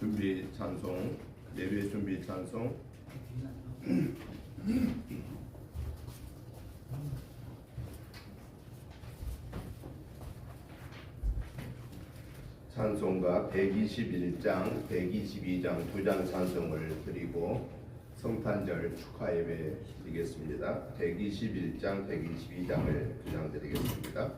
준비 찬송, 예배 준비 찬송. 찬송가 121장, 122장 두 장 찬송을 드리고 성탄절 축하 예배 드리겠습니다. 121장, 122장을 두 장 드리겠습니다.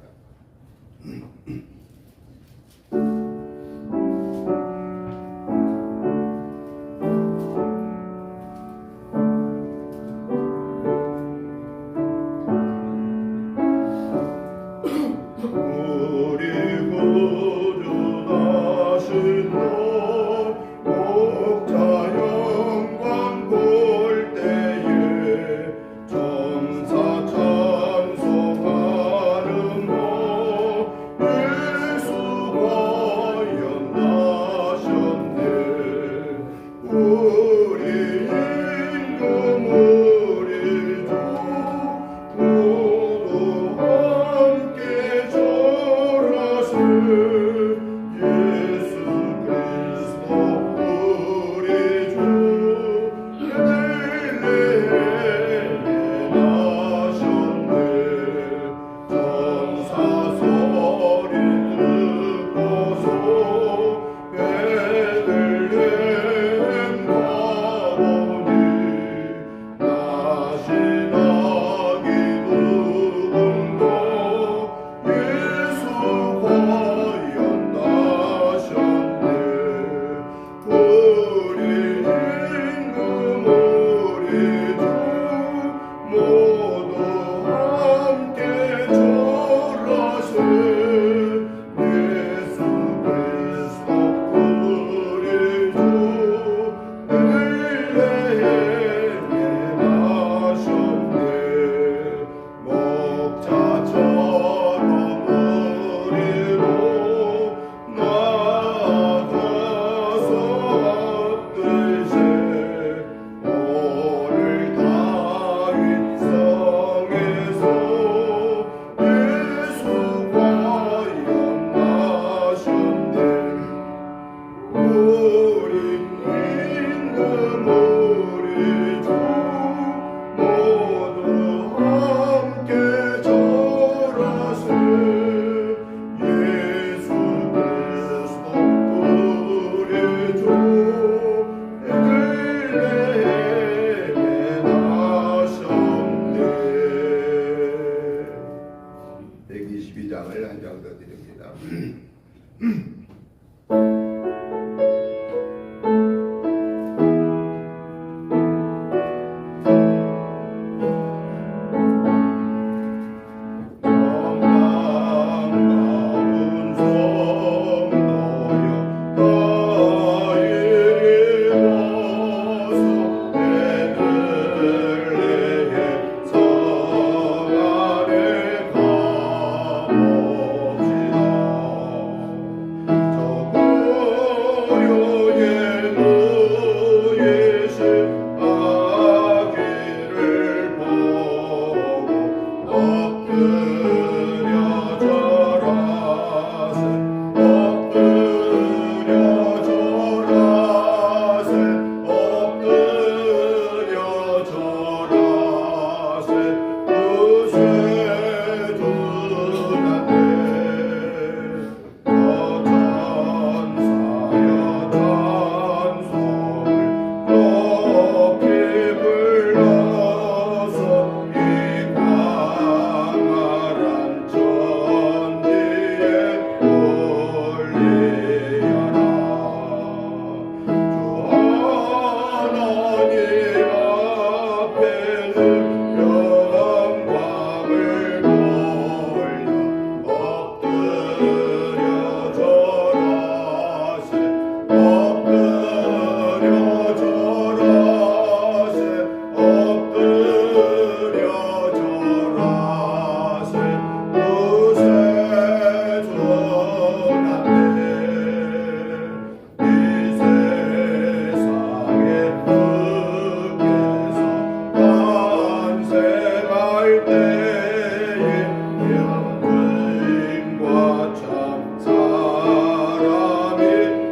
참 사람이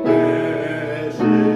되시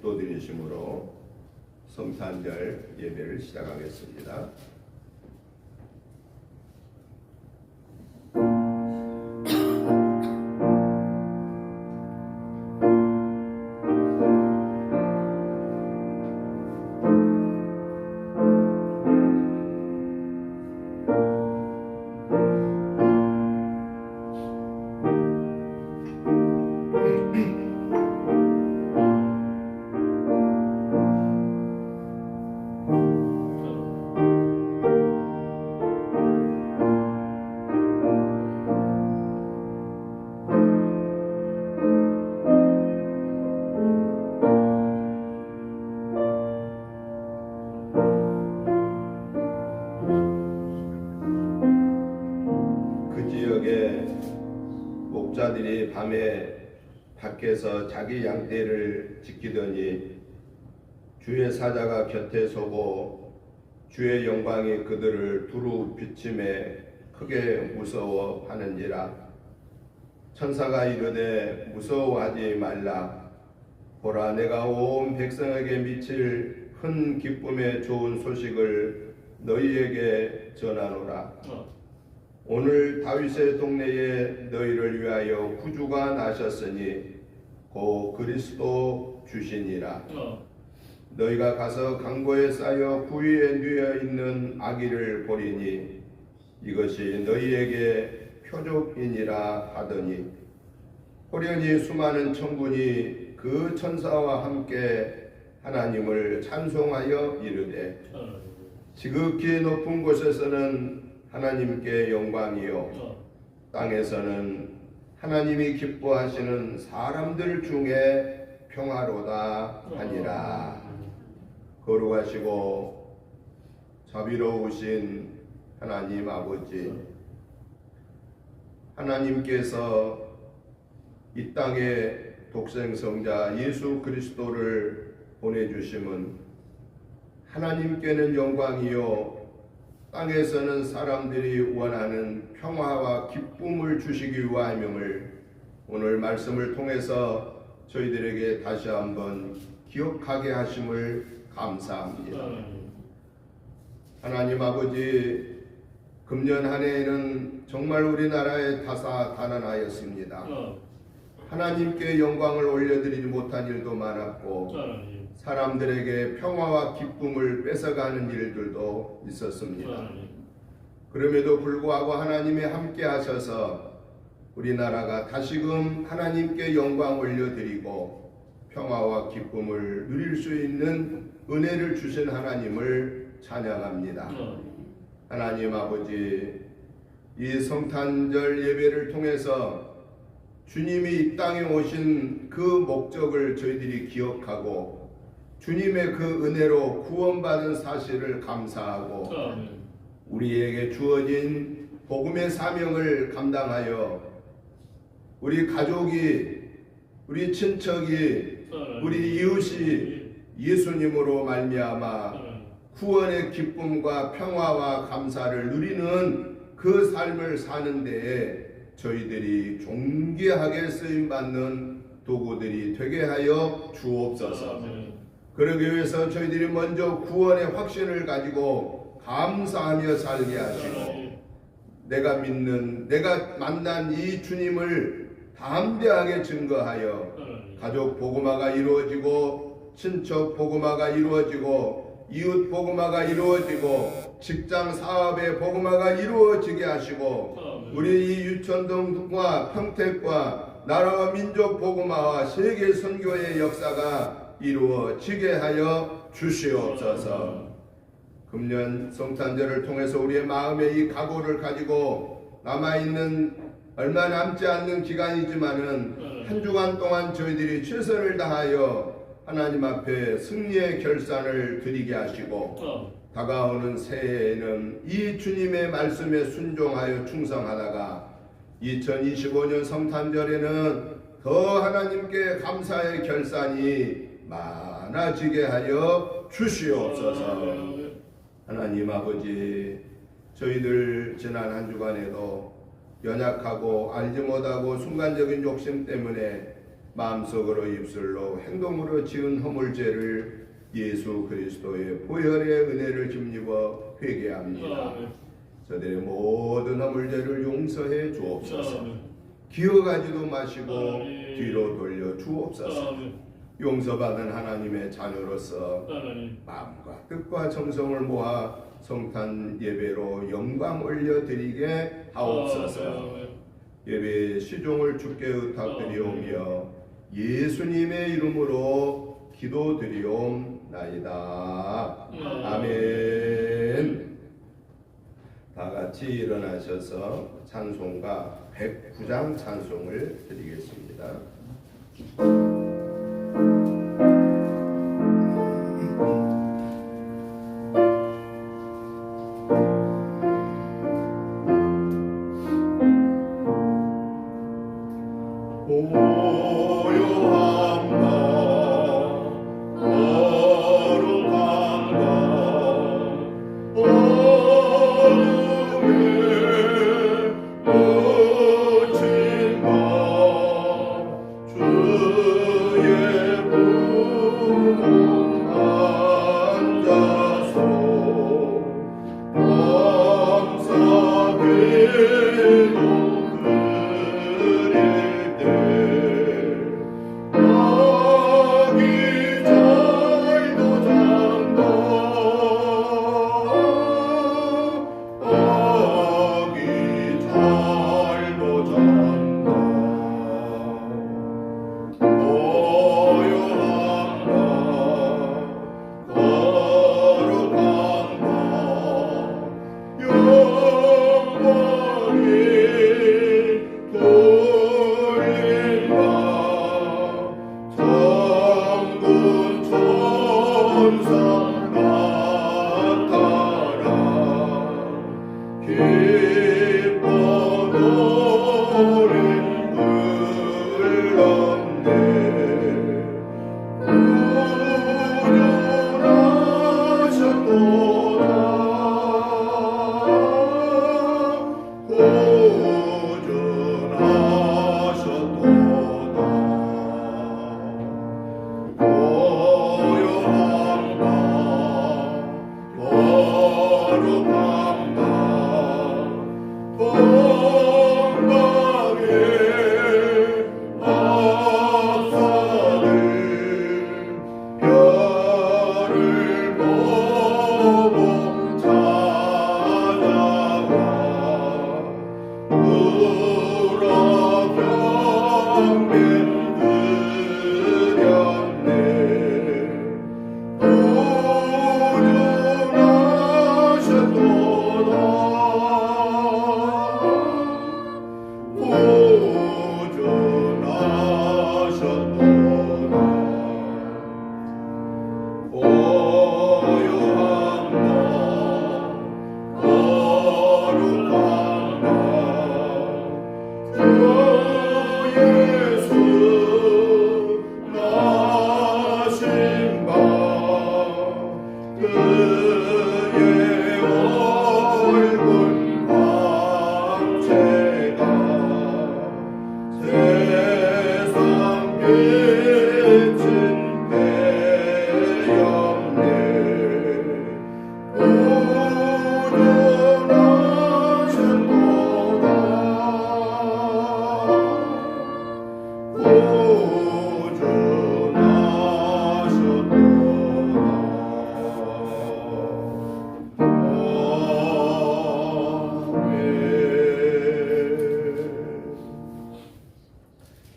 축도드리심으로 성탄절 예배를 시작하겠습니다. 목자들이 밤에 밖에서 자기 양떼를 지키더니 주의 사자가 곁에 서고 주의 영광이 그들을 두루 비침에 크게 무서워하는지라. 천사가 이르되 무서워하지 말라. 보라, 내가 온 백성에게 미칠 큰 기쁨의 좋은 소식을 너희에게 전하노라. 오늘 다윗의 동네에 너희를 위하여 구주가 나셨으니 곧 그리스도 주시니라. 너희가 가서 강고에 쌓여 구위에 누워 있는 아기를 보리니 이것이 너희에게 표적이니라 하더니 호련히 수많은 천군이 그 천사와 함께 하나님을 찬송하여 이르되 지극히 높은 곳에서는 하나님께 영광이요 땅에서는 하나님이 기뻐하시는 사람들 중에 평화로다 하니라. 거룩하시고 자비로우신 하나님 아버지, 하나님께서 이 땅에 독생성자 예수 그리스도를 보내주심은 하나님께는 영광이요 땅에서는 사람들이 원하는 평화와 기쁨을 주시기 위함임을 오늘 말씀을 통해서 저희들에게 다시 한번 기억하게 하심을 감사합니다. 하나님 아버지, 금년 한 해에는 정말 우리나라에 다사다난하였습니다. 하나님께 영광을 올려드리지 못한 일도 많았고 사람들에게 평화와 기쁨을 뺏어가는 일들도 있었습니다. 그럼에도 불구하고 하나님이 함께 하셔서 우리나라가 다시금 하나님께 영광 올려드리고 평화와 기쁨을 누릴 수 있는 은혜를 주신 하나님을 찬양합니다. 하나님 아버지, 이 성탄절 예배를 통해서 주님이 이 땅에 오신 그 목적을 저희들이 기억하고 주님의 그 은혜로 구원받은 사실을 감사하고 우리에게 주어진 복음의 사명을 감당하여 우리 가족이, 우리 친척이, 우리 이웃이 예수님으로 말미암아 구원의 기쁨과 평화와 감사를 누리는 그 삶을 사는 데에 저희들이 존귀하게 쓰임받는 도구들이 되게 하여 주옵소서. 그러기 위해서 저희들이 먼저 구원의 확신을 가지고 감사하며 살게 하시고 내가 믿는, 내가 만난 이 주님을 담대하게 증거하여 가족 복음화가 이루어지고 친척 복음화가 이루어지고 이웃 복음화가 이루어지고 직장 사업의 복음화가 이루어지게 하시고 우리 이 유천동과 평택과 나라와 민족 복음화와 세계 선교의 역사가 이루어지게 하여 주시옵소서. 금년 성탄절을 통해서 우리의 마음의 이 각오를 가지고 남아있는 얼마 남지 않는 기간이지만은 한 주간 동안 저희들이 최선을 다하여 하나님 앞에 승리의 결산을 드리게 하시고 다가오는 새해에는 이 주님의 말씀에 순종하여 충성하다가 2025년 성탄절에는 더 하나님께 감사의 결산이 많아지게 하여 주시옵소서. 하나님 아버지, 저희들 지난 한 주간에도 연약하고 알지 못하고 순간적인 욕심 때문에 마음속으로 입술로 행동으로 지은 허물죄를 예수 그리스도의 보혈의 은혜를 힘입어 회개합니다. 저들의 모든 허물죄를 용서해 주옵소서. 기어가지도 마시고 뒤로 돌려 주옵소서. 용서받은 하나님의 자녀로서 마음과 뜻과 정성을 모아 성탄 예배로 영광 올려드리게 하옵소서. 예배의 시종을 주께 의탁드리오며 예수님의 이름으로 기도드리옵나이다. 아멘. 다 같이 일어나셔서 찬송가 109장 찬송을 드리겠습니다.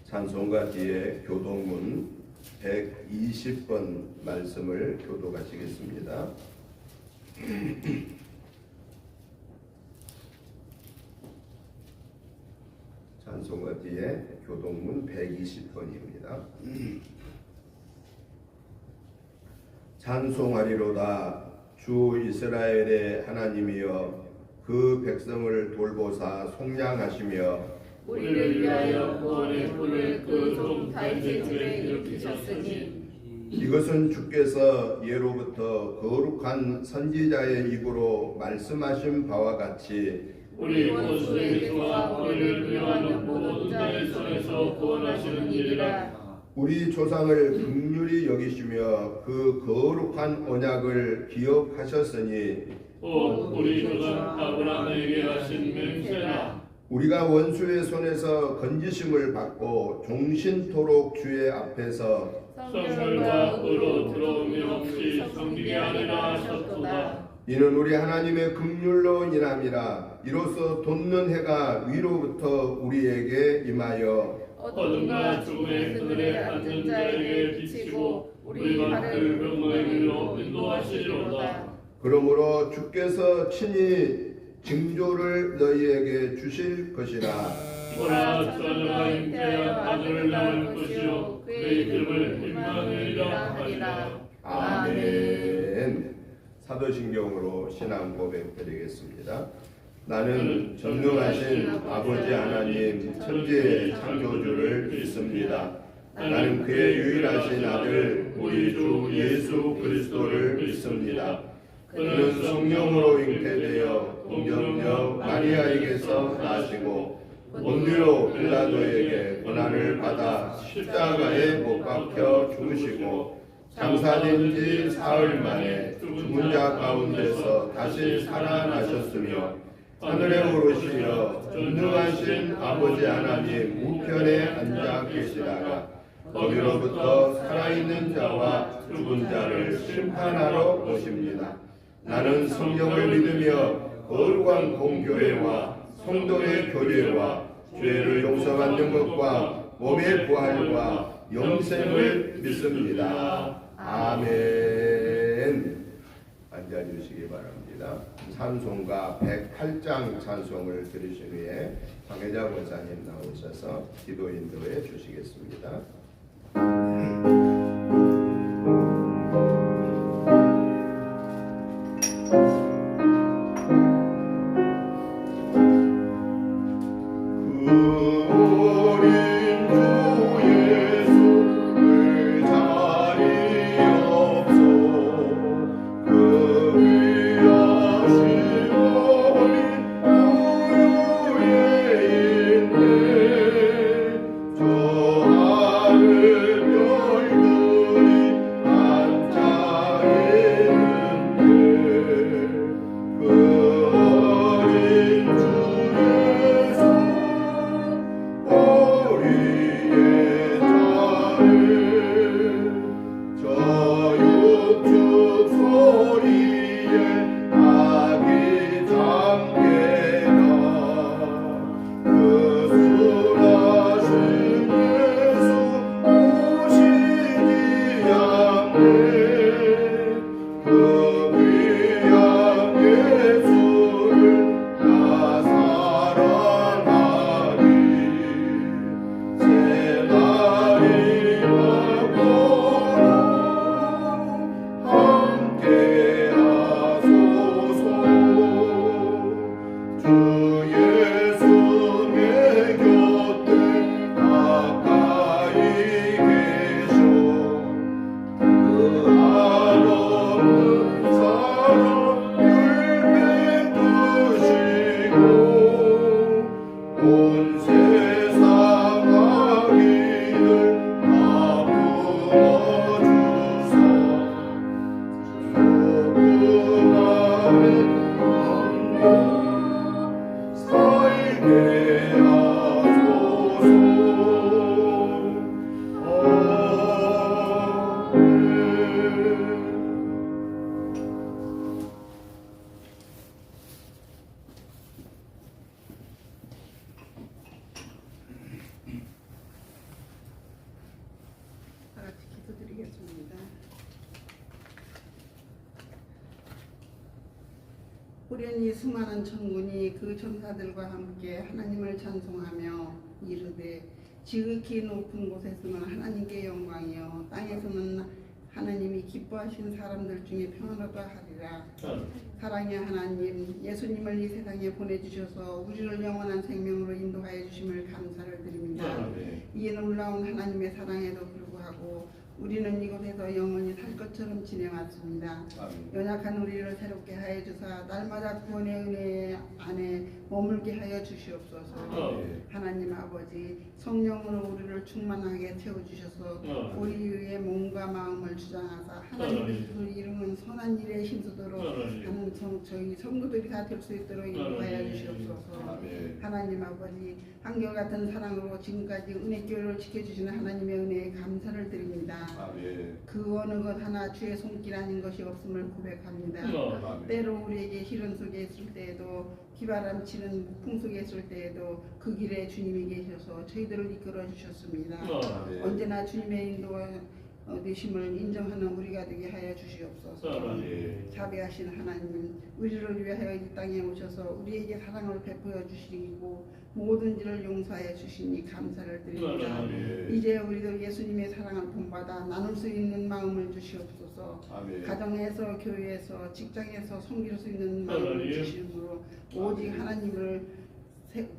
찬송가 뒤에 교동문 120번 말씀을 교독하시겠습니다. 찬송가 뒤에 교동문 120번입니다. 찬송하리로다 주 이스라엘의 하나님이여 그 백성을 돌보사 속량하시며 우리를 위하여 구원의 불을 그 종 다윗의 집에 일으키셨으니 이것은 주께서 예로부터 거룩한 선지자의 입으로 말씀하신 바와 같이 우리 원수의 기와 우리를 위하여 모든 자의 손에서 구원하시는 일이라. 우리 조상을 긍휼히 여기시며 그 거룩한 언약을 기억하셨으니 우리 조상 아브라함에게 하신 맹세라. 우리가 원수의 손에서 건지심을 받고 종신토록 주의 앞에서 성결과 의로 들어오며 없이 섬기게 하리라 하셨도다. 이는 우리 하나님의 긍휼로 인함이라. 이로써 돋는 해가 위로부터 우리에게 임하여 어둠과 죽음의 그늘에 앉은 자에게 비치고 우리 발을 병거의 길로 인도하시리로다. 그러므로 주께서 친히 징조를 너희에게 주실 것이라. 보라, 처녀가 잉태하여 아들을 낳을 것이요 그의 이름을 임마누엘이라 하리라. 아멘. 사도신경으로 신앙 고백 드리겠습니다. 나는 전능하신 아버지 하나님 천지의 창조주를 믿습니다. 나는 그의 유일하신 아들 우리 주 예수 그리스도를 믿습니다. 그는 성령으로 잉태되어 동정녀 마리아에게서 나시고 본디오 빌라도에게 고난을 받아 십자가에 못 박혀 죽으시고 장사된 지 사흘 만에 죽은 자 가운데서 다시 살아나셨으며 하늘에 오르시며 전능하신 아버지 하나님 우편에 앉아 계시다가 거기로부터 살아있는 자와 죽은 자를 심판하러 오십니다. 나는 성령을 믿으며 거룩한 공교회와 성도의 교제와 죄를 용서받는 것과 몸의 부활과 영생을 믿습니다. 아멘. 앉아주시기 바랍니다. 찬송가 108장 찬송을 들으신 후에 황혜자 권사님 나오셔서 기도 인도해 주시겠습니다. 호련히 수많은 천군이 그 천사들과 함께 하나님을 찬송하며 이르되 지극히 높은 곳에서는 하나님께 영광이요 땅에서는 하나님이 기뻐하신 사람들 중에 평안하다 하리라. 사랑의 하나님, 예수님을 이 세상에 보내주셔서 우리를 영원한 생명으로 인도하여 주심을 감사를 드립니다. 이에 놀라운 하나님의 사랑에도 불구하고 우리는 이곳에서 영원히 살 것처럼 지내왔습니다. 아멘. 연약한 우리를 새롭게 하여 주사 날마다 구원의 은혜 안에 머물게 하여 주시옵소서. 하나님 아버지 성령으로 우리를 충만하게 채워주셔서 우리의 몸과 마음을 주장하사 하나님의 뜻을 이루는 선한 일에 힘쓰도록 하는 저희 성도들이 다 될 수 있도록 인도하여 주시옵소서. 아멘. 하나님 아버지 한결같은 사랑으로 지금까지 은혜교회를 지켜주시는 하나님의 은혜에 감사를 드립니다. 아멘. 그 어느 것 하나 주의 손길 아닌 것이 없음을 고백합니다. 아멘. 때로 우리에게 시련 속에 있을 때에도 비바람 치는 폭풍 속에 있을 때에도 그 길에 주님이 계셔서 저희들을 이끌어 주셨습니다. 아멘. 언제나 주님의 인도와 되심을 인정하는 우리가 되게 하여 주시옵소서. 아멘. 자비하신 하나님, 우리를 위하여 이 땅에 오셔서 우리에게 사랑을 베풀어 주시고 모든 일을 용서하여 주시니 감사를 드립니다. 아멘. 이제 우리도 예수님의 사랑을 본받아 나눌 수 있는 마음을 주시옵소서. 아멘. 가정에서, 교회에서, 직장에서 섬길 수 있는 마음을 주시므로 오직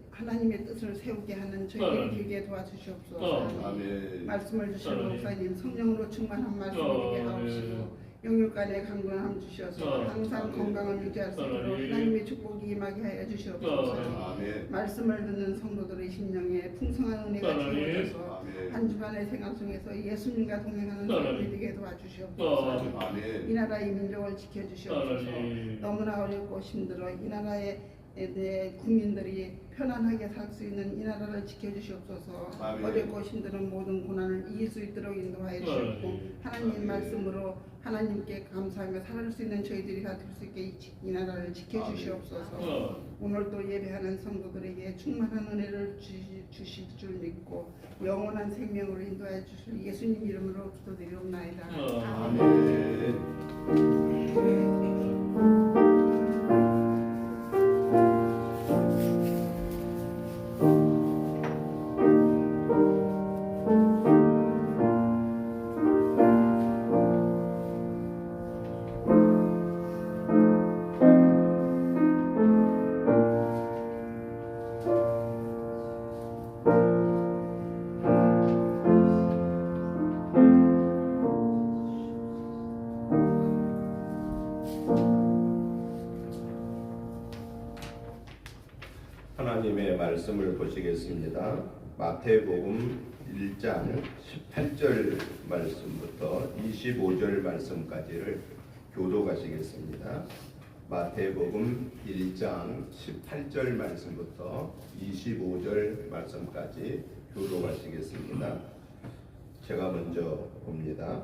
하나님의 뜻을 세우게 하는 저희들이 되게 도와주시옵소서. 아멘. 말씀을 주시는 목사님 성령으로 충만한 말씀을 되게 하옵시고 영육간에 강건함 주시어서 항상 건강을 유지할 수 있도록 하나님의 축복이 임하게 하여 주시옵소서. 아멘. 말씀을 듣는 성도들의 심령에 풍성한 은혜가 채워져서 아멘. 한 주간의 생활 속에서 예수님과 동행하는 사람이 되게 도와주시옵소서. 아멘. 이 나라 이 민족을 지켜주시옵소서. 너무나 어렵고 힘들어 이 나라의 국민들이 편안하게 살 수 있는 이 나라를 지켜주시옵소서. 아멘. 어렵고 힘든 모든 고난을 이길 수 있도록 인도하여 주시옵고 하나님 아멘. 말씀으로 하나님께 감사하며 살아갈 수 있는 저희들이 다 될 수 있게 이 나라를 지켜주시옵소서. 오늘 또 예배하는 성도들에게 충만한 은혜를 주실 줄 믿고 영원한 생명으로 인도하여 주실 예수님 이름으로 기도드리옵나이다. 아멘. 하나님의 말씀을 보시겠습니다. 마태복음 1장 18절 말씀부터 25절 말씀까지를 교독하시겠습니다. 마태복음 1장 18절 말씀부터 25절 말씀까지 교독하시겠습니다. 제가 먼저 봅니다.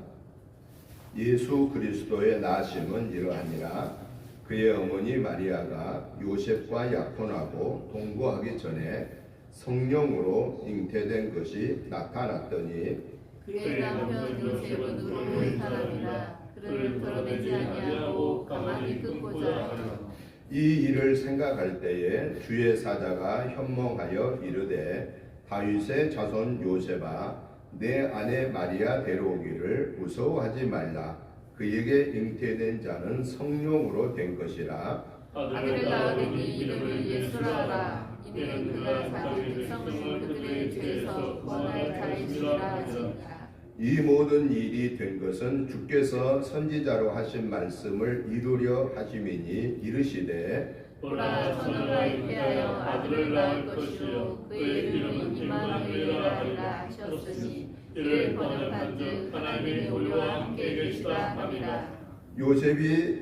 예수 그리스도의 나심은 이러하니라. 그의 어머니 마리아가 요셉과 약혼하고 동거하기 전에 성령으로 잉태된 것이 나타났더니 그의 남편 요셉은 의로운 사람이라 그를 드러내지 아니하고 가만히 끊고자 하여 이 일을 생각할 때에 주의 사자가 현몽하여 이르되 다윗의 자손 요셉아 내 아내 마리아 데려오기를 무서워하지 말라. 그에게 잉태된 자는 성령으로 된 것이라. 아들을 낳으니 이름을 예수라 하라. 이는 그가 자기 백성을 그들의 죄에서 구원할 자이시라 하시니라. 이 모든 일이 된 것은 주께서 선지자로 하신 말씀을 이루려 하심이니 이르시되 보라 처녀가 잉태하여 아들을 낳을 것이요 그의 이름은 임마누엘이라 하리라 하셨으니 이를 번역한즉 하나님이 우리와 함께 계시다 함이라. 요셉이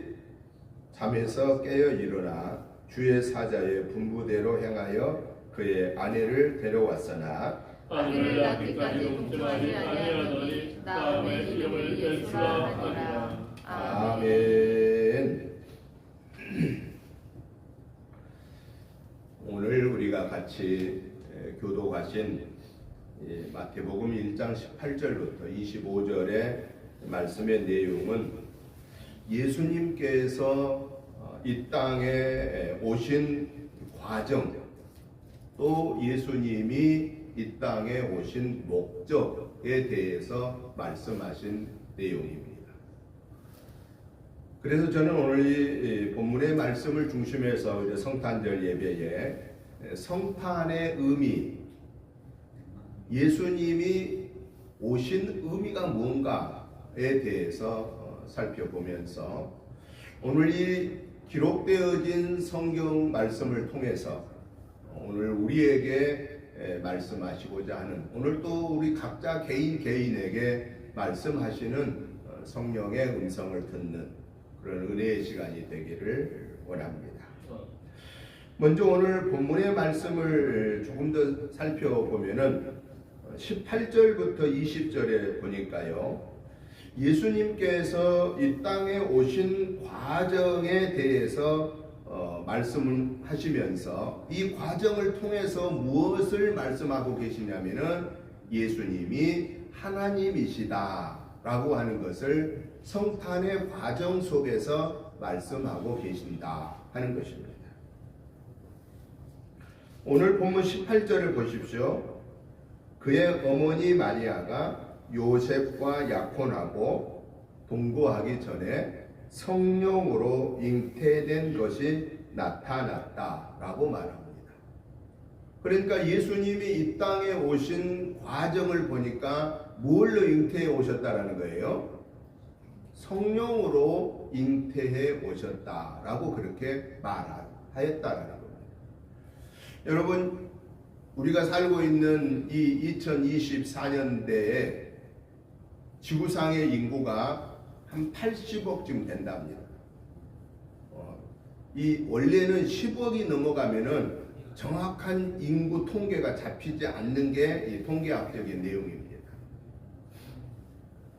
잠에서 깨어 일어나 주의 사자의 분부대로 행하여 그의 아내를 데려왔으나 아들을 낳기까지 동정하지 아니하더니 다음에 이름을 예수라 하니라. 아멘. 오늘 우리가 같이 교독하신 마태복음 1장 18절부터 25절의 말씀의 내용은 예수님께서 이 땅에 오신 과정, 또 예수님이 이 땅에 오신 목적에 대해서 말씀하신 내용입니다. 그래서 저는 오늘 이 본문의 말씀을 중심해서 성탄절 예배에 성탄의 의미, 예수님이 오신 의미가 뭔가에 대해서 살펴보면서 오늘 이 기록되어진 성경 말씀을 통해서 오늘 우리에게 말씀하시고자 하는, 오늘 또 우리 각자 개인에게 말씀하시는 성령의 음성을 듣는 그런 은혜의 시간이 되기를 원합니다. 먼저 오늘 본문의 말씀을 조금 더 살펴보면은 18절부터 20절에 보니까요, 예수님께서 이 땅에 오신 과정에 대해서 말씀을 하시면서 이 과정을 통해서 무엇을 말씀하고 계시냐면은 예수님이 하나님이시다 라고 하는 것을 성탄의 과정 속에서 말씀하고 계신다 하는 것입니다. 오늘 본문 18절을 보십시오. 그의 어머니 마리아가 요셉과 약혼하고 동거하기 전에 성령으로 잉태된 것이 나타났다라고 말합니다. 그러니까 예수님이 이 땅에 오신 과정을 보니까 뭘로 잉태해 오셨다라는 거예요? 성령으로 잉태해 오셨다라고 그렇게 말하였다라는 겁니다. 여러분, 우리가 살고 있는 이 2024년대에 지구상의 인구가 한 80억쯤 된답니다. 이 원래는 10억이 넘어가면은 정확한 인구 통계가 잡히지 않는 게 이 통계학적인 내용입니다.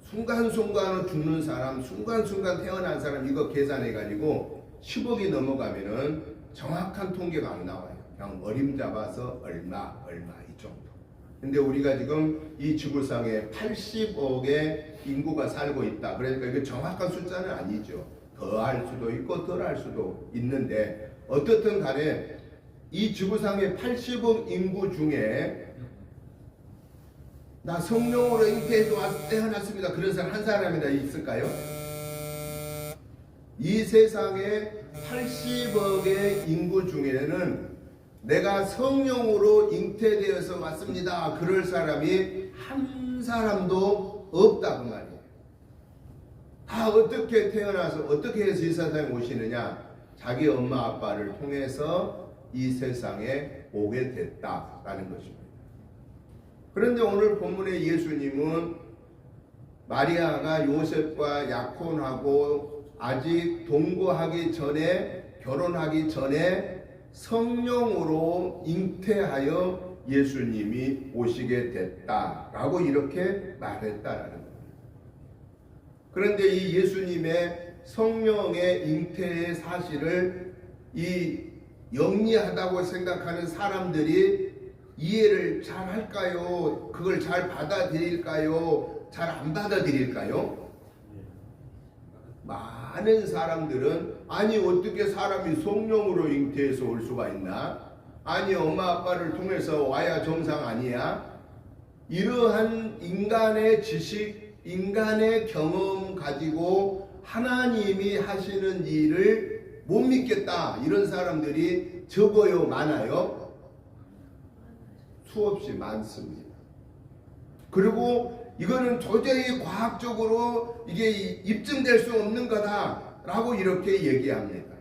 순간순간 죽는 사람, 순간순간 태어난 사람 이거 계산해 가지고 10억이 넘어가면은 정확한 통계가 안 나와요. 그냥 어림잡아서 얼마 이 정도. 근데 우리가 지금 이 지구상에 80억의 인구가 살고 있다. 그러니까 이게 정확한 숫자는 아니죠. 더 할 수도 있고 덜 할 수도 있는데 어떻든 간에 이 지구상의 80억 인구 중에 나 성령으로 잉태해서 태어났습니다. 그런 사람 한 사람이나 있을까요? 이 세상에 80억의 인구 중에는 내가 성령으로 잉태되어서 왔습니다. 그럴 사람이 한 사람도 없다고 말이에요. 다 어떻게 태어나서 어떻게 해서 이 세상에 오시느냐? 자기 엄마 아빠를 통해서 이 세상에 오게 됐다라는 것입니다. 그런데 오늘 본문의 예수님은 마리아가 요셉과 약혼하고 아직 동거하기 전에, 결혼하기 전에 성령으로 잉태하여 예수님이 오시게 됐다라고 이렇게 말했다라는 겁니다. 그런데 이 예수님의 성령의 잉태의 사실을 이 영리하다고 생각하는 사람들이 이해를 잘 할까요? 그걸 잘 받아들일까요? 잘 안 받아들일까요? 많은 사람들은 아니 어떻게 사람이 성령으로 잉태해서 올 수가 있나? 아니 엄마 아빠를 통해서 와야 정상 아니야? 이러한 인간의 지식, 인간의 경험 가지고 하나님이 하시는 일을 못 믿겠다. 이런 사람들이 적어요? 많아요? 수없이 많습니다. 그리고 이거는 도저히 과학적으로 이게 입증될 수 없는 거다라고 이렇게 얘기합니다.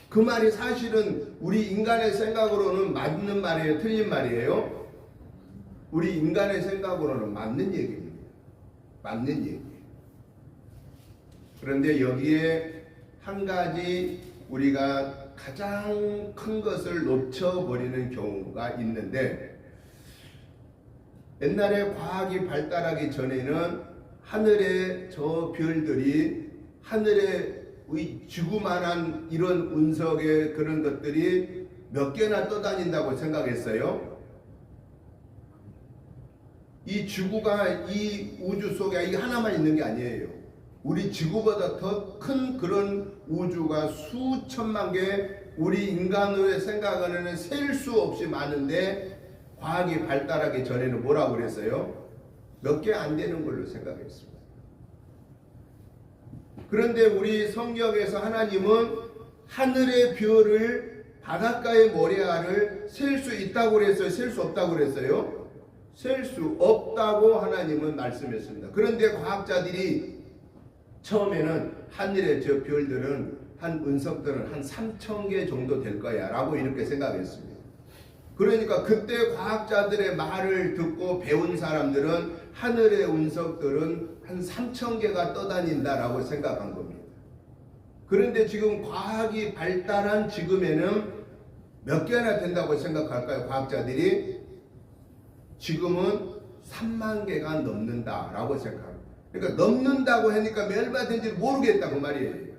그 말이 사실은 우리 인간의 생각으로는 맞는 말이에요? 틀린 말이에요? 우리 인간의 생각으로는 맞는 얘기입니다. 맞는 얘기예요. 그런데 여기에 한 가지 우리가 가장 큰 것을 놓쳐버리는 경우가 있는데, 옛날에 과학이 발달하기 전에는 하늘의 저 별들이, 하늘의 지구만한 이런 운석의 그런 것들이 몇 개나 떠다닌다고 생각했어요. 이 지구가 이 우주 속에 이 하나만 있는 게 아니에요. 우리 지구보다 더 큰 그런 우주가 수천만 개, 우리 인간으로의 생각하는 셀 수 없이 많은데, 과학이 발달하기 전에는 뭐라고 그랬어요? 몇 개 안 되는 걸로 생각했습니다. 그런데 우리 성경에서 하나님은 하늘의 별을, 바닷가의 모래알을 셀 수 있다고 그랬어요? 셀 수 없다고 그랬어요? 셀 수 없다고 하나님은 말씀했습니다. 그런데 과학자들이 처음에는 하늘의 저 별들은 한 운석들은 한 3,000개 정도 될 거야 라고 이렇게 생각했습니다. 그러니까 그때 과학자들의 말을 듣고 배운 사람들은 하늘의 운석들은 한 3,000개가 떠다닌다라고 생각한 겁니다. 그런데 지금 과학이 발달한 지금에는 몇 개나 된다고 생각할까요? 과학자들이 지금은 3만 개가 넘는다라고 생각합니다. 그러니까 넘는다고 하니까 얼마 된지 모르겠다 그 말이에요.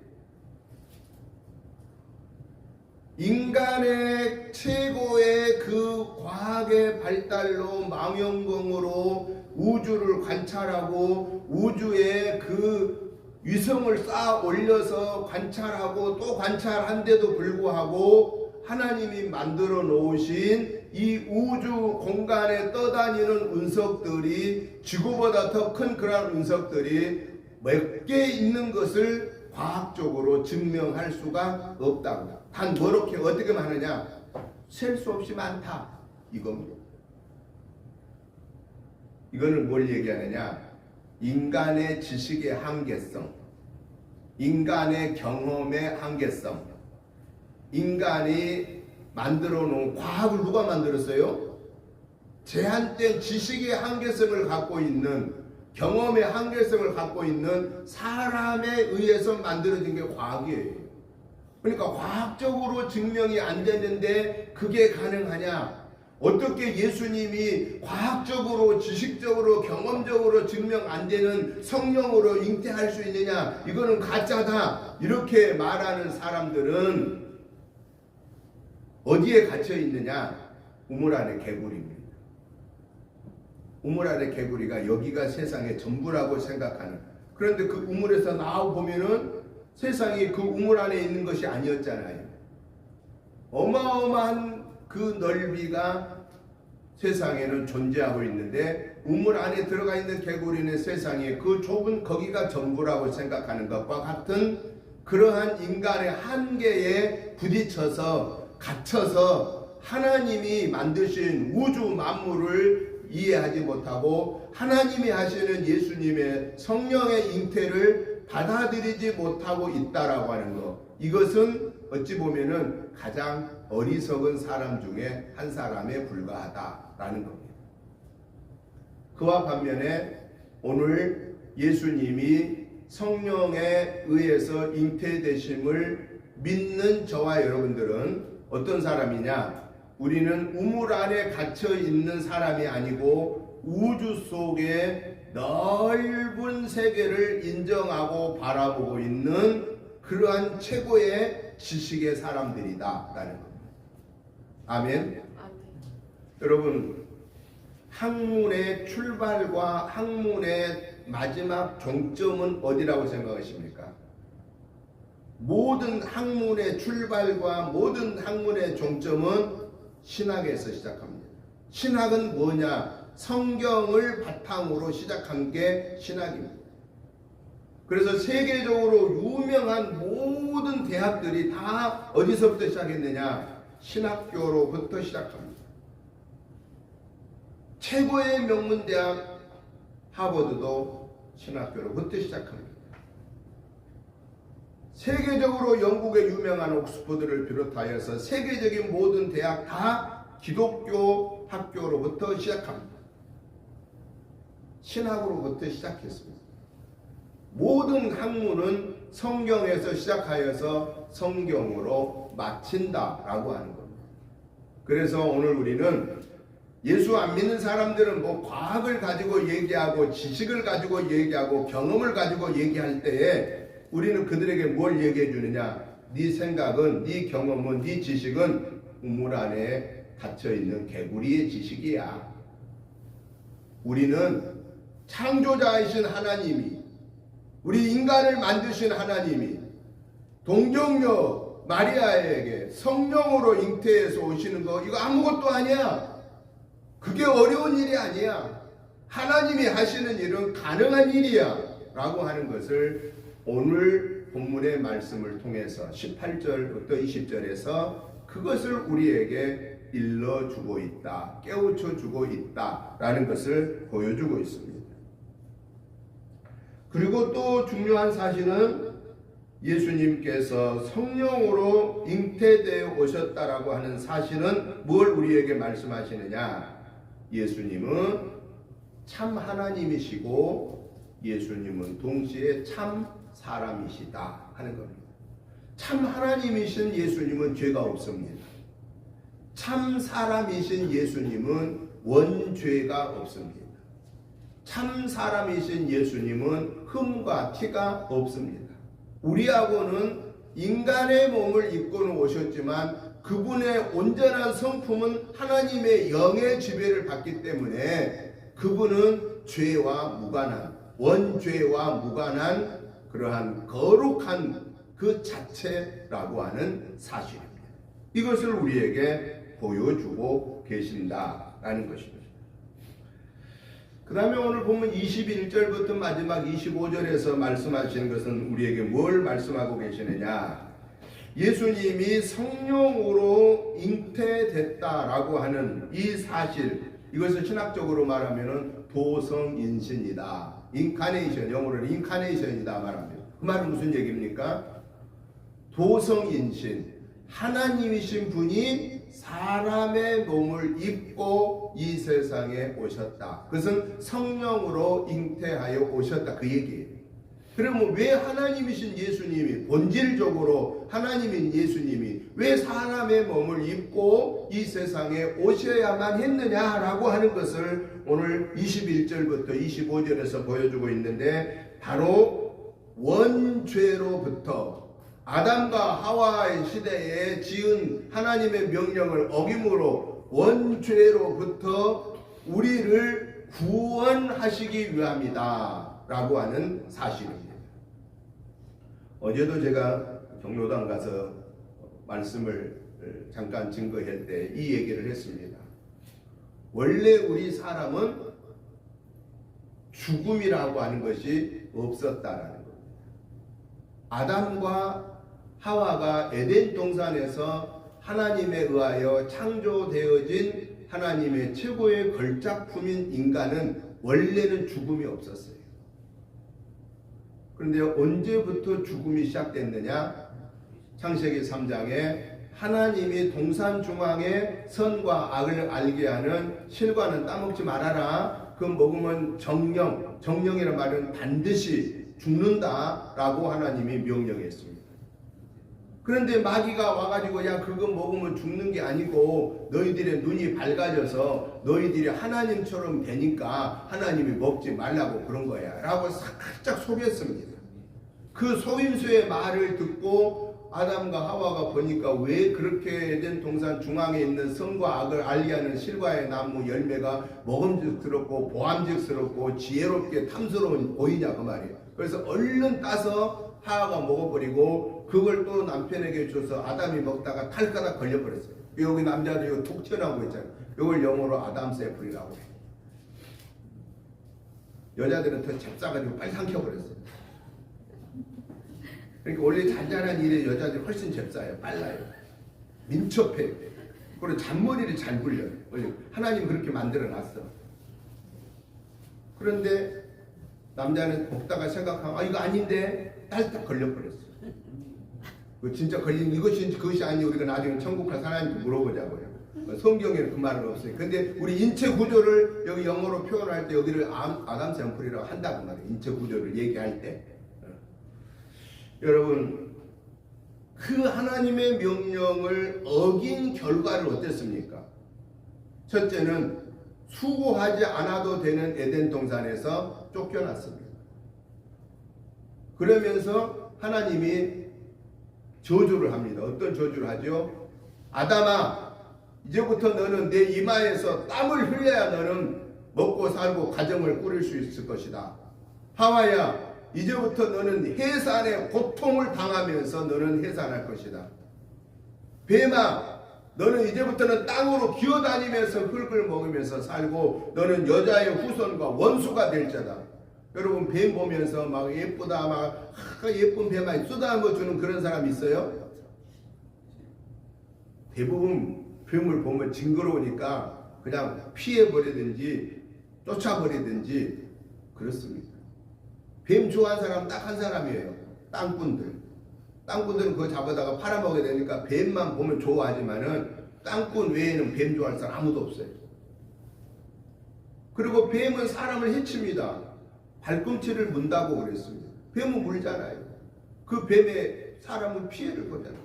인간의 최고의 그 과학의 발달로 망원경으로 우주를 관찰하고 우주에 그 위성을 쌓아 올려서 관찰하고 또 관찰한데도 불구하고 하나님이 만들어 놓으신 이 우주 공간에 떠다니는 운석들이 지구보다 더 큰 그런 운석들이 몇 개 있는 것을 과학적으로 증명할 수가 없다고. 단 뭐렇게 어떻게 하느냐? 셀 수 없이 많다 이겁니다. 이거는 뭘 얘기하느냐? 인간의 지식의 한계성, 인간의 경험의 한계성, 인간이 만들어 놓은 과학을 누가 만들었어요? 제한된 지식의 한계성을 갖고 있는, 경험의 한계성을 갖고 있는 사람에 의해서 만들어진 게 과학이에요. 그러니까 과학적으로 증명이 안 됐는데 그게 가능하냐? 어떻게 예수님이 과학적으로, 지식적으로, 경험적으로 증명 안 되는 성령으로 잉태할 수 있느냐? 이거는 가짜다. 이렇게 말하는 사람들은 어디에 갇혀 있느냐? 우물 안의 개구리입니다. 우물 안의 개구리가 여기가 세상의 전부라고 생각하는. 그런데 그 우물에서 나와 보면은 세상이 그 우물 안에 있는 것이 아니었잖아요. 어마어마한 그 넓이가 세상에는 존재하고 있는데 우물 안에 들어가 있는 개구리는 세상에 그 좁은 거기가 전부라고 생각하는 것과 같은 그러한 인간의 한계에 부딪혀서 갇혀서 하나님이 만드신 우주 만물을 이해하지 못하고 하나님이 하시는 예수님의 성령의 잉태를 받아들이지 못하고 있다라고 하는 것. 이것은 어찌 보면은 가장 어리석은 사람 중에 한 사람에 불과하다라는 겁니다. 그와 반면에 오늘 예수님이 성령에 의해서 잉태되심을 믿는 저와 여러분들은 어떤 사람이냐? 우리는 우물 안에 갇혀 있는 사람이 아니고 우주 속에 넓은 세계를 인정하고 바라보고 있는 그러한 최고의 지식의 사람들이다 라는 겁니다. 아멘. 여러분, 학문의 출발과 학문의 마지막 종점은 어디라고 생각하십니까? 모든 학문의 출발과 모든 학문의 종점은 신학에서 시작합니다. 신학은 뭐냐? 성경을 바탕으로 시작한 게 신학입니다. 그래서 세계적으로 유명한 모든 대학들이 다 어디서부터 시작했느냐? 신학교로부터 시작합니다. 최고의 명문대학 하버드도 신학교로부터 시작합니다. 세계적으로 영국의 유명한 옥스퍼드를 비롯하여서 세계적인 모든 대학 다 기독교 학교로부터 시작합니다. 신학으로부터 시작했습니다. 모든 학문은 성경에서 시작하여서 성경으로 마친다라고 하는 겁니다. 그래서 오늘 우리는 예수 안 믿는 사람들은 뭐 과학을 가지고 얘기하고 지식을 가지고 얘기하고 경험을 가지고 얘기할 때에 우리는 그들에게 뭘 얘기해 주느냐? 네 생각은, 네 경험은, 네 지식은 우물 안에 갇혀있는 개구리의 지식이야. 우리는 창조자이신 하나님이, 우리 인간을 만드신 하나님이 동정녀 마리아에게 성령으로 잉태해서 오시는 거 이거 아무것도 아니야. 그게 어려운 일이 아니야. 하나님이 하시는 일은 가능한 일이야 라고 하는 것을 오늘 본문의 말씀을 통해서 18절부터 20절에서 그것을 우리에게 일러주고 있다, 깨우쳐주고 있다라는 것을 보여주고 있습니다. 그리고 또 중요한 사실은 예수님께서 성령으로 잉태되어 오셨다라고 하는 사실은 뭘 우리에게 말씀하시느냐? 예수님은 참 하나님이시고 예수님은 동시에 참 사람이시다 하는 겁니다. 참 하나님이신 예수님은 죄가 없습니다. 참 사람이신 예수님은 원죄가 없습니다. 참 사람이신 예수님은 흠과 티가 없습니다. 우리하고는 인간의 몸을 입고는 오셨지만 그분의 온전한 성품은 하나님의 영의 지배를 받기 때문에 그분은 죄와 무관한, 원죄와 무관한 그러한 거룩한 그 자체라고 하는 사실입니다. 이것을 우리에게 보여주고 계신다라는 것입니다. 그 다음에 오늘 보면 21절부터 마지막 25절에서 말씀하시는 것은 우리에게 뭘 말씀하고 계시느냐? 예수님이 성령으로 잉태됐다라고 하는 이 사실, 이것을 신학적으로 말하면 도성인신이다. 인카네이션, 영어로는 인카네이션이다 말합니다. 그 말은 무슨 얘기입니까? 도성인신, 하나님이신 분이 사람의 몸을 입고 이 세상에 오셨다. 그것은 성령으로 잉태하여 오셨다. 그 얘기예요. 그러면 왜 하나님이신 예수님이, 본질적으로 하나님인 예수님이 왜 사람의 몸을 입고 이 세상에 오셔야만 했느냐라고 하는 것을 오늘 21절부터 25절에서 보여주고 있는데, 바로 원죄로부터 아담과 하와의 시대에 지은 하나님의 명령을 어김으로 원죄로부터 우리를 구원하시기 위함이다 라고 하는 사실입니다. 어제도 제가 경로당 가서 말씀을 잠깐 증거할 때 이 얘기를 했습니다. 원래 우리 사람은 죽음이라고 하는 것이 없었다라는 겁니다. 아담과 하와가 에덴 동산에서 하나님에 의하여 창조되어진 하나님의 최고의 걸작품인 인간은 원래는 죽음이 없었어요. 그런데 언제부터 죽음이 시작됐느냐? 창세기 3장에 하나님이 동산 중앙에 선과 악을 알게 하는 실과는 따먹지 말아라. 그거 먹으면 정령이라는 말은 반드시 죽는다라고 하나님이 명령했습니다. 그런데 마귀가 와가지고 야 그거 먹으면 죽는 게 아니고 너희들의 눈이 밝아져서 너희들이 하나님처럼 되니까 하나님이 먹지 말라고 그런 거야 라고 살짝 속였습니다. 그 속임수의 말을 듣고 아담과 하와가 보니까 왜 그렇게 된 동산 중앙에 있는 선과 악을 알게 하는 실과의 나무 열매가 먹음직스럽고 보암직스럽고 지혜롭게 탐스러운 보이냐 그 말이에요. 그래서 얼른 따서 하와가 먹어버리고 그걸 또 남편에게 줘서 아담이 먹다가 탈까닥 걸려버렸어요. 여기 남자들 이거 툭 튀어나오고 있잖아요. 이걸 영어로 아담스 애플이라고 해요. 여자들은 더 잽싸가지고 빨리 삼켜버렸어요. 그러니까 원래 잔잔한 일에 여자들이 훨씬 잽싸요. 빨라요. 민첩해요. 그리고 잔머리를 잘 굴려요. 하나님 그렇게 만들어놨어. 그런데 남자는 먹다가 생각하면 아 이거 아닌데 딸딱 걸려버렸어. 진짜 걸린 그것이 아니 우리가 나중에 천국 갈 하나님께 물어보자고요. 성경에는 그 말은 없어요. 근데 우리 인체 구조를 여기 영어로 표현할 때 여기를 아담 샘플이라고 한다고 말이에요. 인체 구조를 얘기할 때. 여러분 그 하나님의 명령을 어긴 결과를 어땠습니까? 첫째는 수고하지 않아도 되는 에덴 동산에서 쫓겨났습니다. 그러면서 하나님이 저주를 합니다. 어떤 저주를 하죠? 아담아, 이제부터 너는 내 이마에서 땀을 흘려야 너는 먹고 살고 가정을 꾸릴 수 있을 것이다. 하와야, 이제부터 너는 해산의 고통을 당하면서 너는 해산할 것이다. 뱀아, 너는 이제부터는 땅으로 기어다니면서 흙을 먹으면서 살고 너는 여자의 후손과 원수가 될 자다. 여러분 뱀 보면서 막 예쁘다 막 예쁜 뱀아 쓰다듬어 주는 그런 사람 있어요? 대부분 뱀을 보면 징그러우니까 그냥 피해버리든지 쫓아버리든지 그렇습니다. 뱀 좋아하는 사람 딱 한 사람이에요. 땅꾼들. 땅꾼들은 그거 잡아다가 팔아먹어야 되니까 뱀만 보면 좋아하지만은 땅꾼 외에는 뱀 좋아할 사람 아무도 없어요. 그리고 뱀은 사람을 해칩니다. 발꿈치를 문다고 그랬습니다. 뱀은 물잖아요. 그 뱀에 사람은 피해를 보잖아요.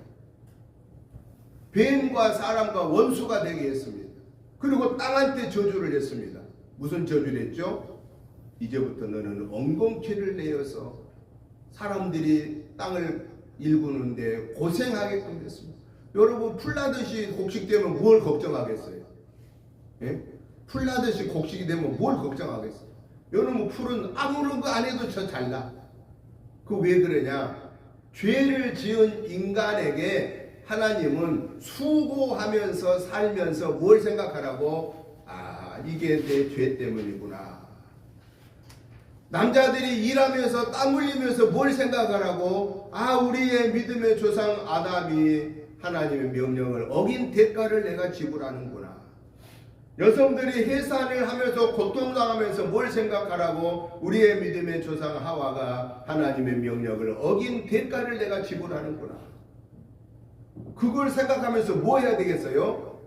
뱀과 사람과 원수가 되게 했습니다. 그리고 땅한테 저주를 했습니다. 무슨 저주를 했죠? 이제부터 너는 엉겅퀴를 내어서 사람들이 땅을 일구는데 고생하게끔 됐습니다. 여러분 풀나듯이 곡식되면 뭘 걱정하겠어요? 예? 풀나듯이 곡식이 되면 뭘 걱정하겠어요? 여러분 풀은 아무런 거 안 해도 저 잘나. 그 왜 그러냐? 죄를 지은 인간에게 하나님은 수고하면서 살면서 뭘 생각하라고? 아, 이게 내 죄 때문이구나. 남자들이 일하면서 땀 흘리면서 뭘 생각하라고? 아, 우리의 믿음의 조상 아담이 하나님의 명령을 어긴 대가를 내가 지불하는구나. 여성들이 해산을 하면서 고통당하면서 뭘 생각하라고? 우리의 믿음의 조상 하와가 하나님의 명령을 어긴 대가를 내가 지불하는구나. 그걸 생각하면서 뭐 해야 되겠어요?